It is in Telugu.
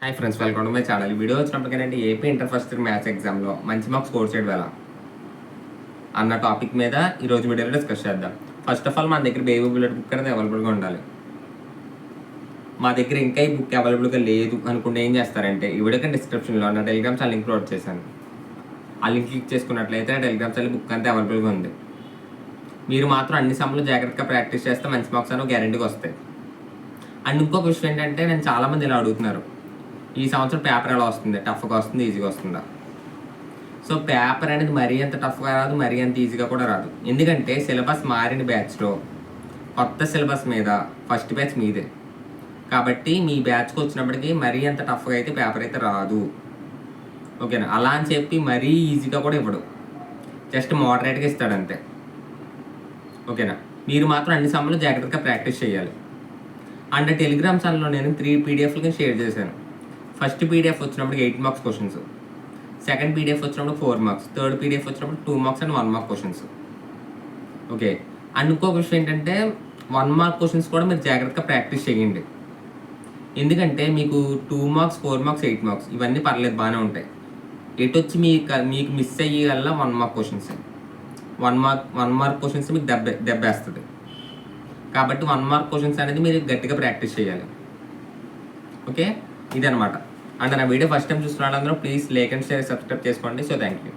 Hi friends, welcome to my channel. ఈ వీడియో వచ్చినప్పటికేనండి AP inter first year maths ఎగ్జామ్లో మంచి మార్క్స్ స్కోర్ చేయడం ఎలా అన్న టాపిక్ మీద ఈరోజు వీడియోలో డిస్కస్ చేద్దాం. ఫస్ట్ ఆఫ్ ఆల్ మన దగ్గర బేబీ బుల్లెట్ బుక్ అనేది అవైలబుల్గా ఉండాలి. మా దగ్గర ఇంకా ఈ బుక్ అవైలబుల్గా లేదు అనుకుంటే ఏం చేస్తారంటే ఈ వీడియోకి డిస్క్రిప్షన్లో నా టెలిగ్రామ్ ఛానల్ లింక్ ప్రొవైడ్ చేశాను. ఆ లింక్ క్లిక్ చేసుకున్నట్లయితే నా టెలిగ్రామ్ ఛానల్ బుక్ అంతా అవైలబుల్గా ఉంది. మీరు మాత్రం అన్ని సమ్లు జాగ్రత్తగా ప్రాక్టీస్ చేస్తే మంచి మార్క్స్ అనేవి గ్యారెంటీగా వస్తాయి. అండ్ ఇంకొక విషయం ఏంటంటే నేను చాలామంది ఇలా అడుగుతున్నారు, ఈ సంవత్సరం పేపర్ ఎలా వస్తుంది, టఫ్గా వస్తుంది, ఈజీగా వస్తుందా? సో పేపర్ అనేది మరీ అంత టఫ్గా రాదు, మరీ అంత ఈజీగా కూడా రాదు. ఎందుకంటే సిలబస్ మారిన బ్యాచ్లో కొత్త సిలబస్ మీద ఫస్ట్ బ్యాచ్ మీదే కాబట్టి మీ బ్యాచ్కి వచ్చినప్పటికీ మరీ అంత టఫ్గా అయితే పేపర్ అయితే రాదు. ఓకేనా? అలా అని చెప్పి మరీ ఈజీగా కూడా ఇవ్వడు, జస్ట్ మోడరేట్గా ఇస్తాడు అంతే. ఓకేనా? మీరు మాత్రం అన్ని సమయంలో జాగ్రత్తగా ప్రాక్టీస్ చేయాలి. అండ్ టెలిగ్రామ్ ఛానల్లో నేను 3 PDFలు షేర్ చేశాను. ఫస్ట్ పీడిఎఫ్ వచ్చినప్పుడు 8 మార్క్స్ క్వశ్చన్స్, సెకండ్ పీడిఎఫ్ వచ్చినప్పుడు 4 మార్క్స్, థర్డ్ పీడిఎఫ్ వచ్చినప్పుడు 2 marks and 1 mark questions. Okay. And ఇంకొక విషయం ఏంటంటే 1 మార్క్ క్వశ్చన్స్ కూడా మీరు జాగ్రత్తగా ప్రాక్టీస్ చేయండి. ఎందుకంటే మీకు 2 మార్క్స్, 4 మార్క్స్, 8 మార్క్స్ ఇవన్నీ పర్లేదు, బాగానే ఉంటాయి. ఎటు వచ్చి మీకు మిస్ అయ్యేలా 1 మార్క్ క్వశ్చన్స్, 1 మార్క్ క్వశ్చన్స్ మీకు దెబ్బేస్తుంది. కాబట్టి 1 మార్క్ క్వశ్చన్స్ అనేది మీరు గట్టిగా ప్రాక్టీస్ చేయాలి. ఓకే, ఇదనమాట. అండ్ నా వీడియో ఫస్ట్ టైం చూస్తున్న వాళ్ళందరూ please like and share, subscribe చేసుకోండి. So thank you.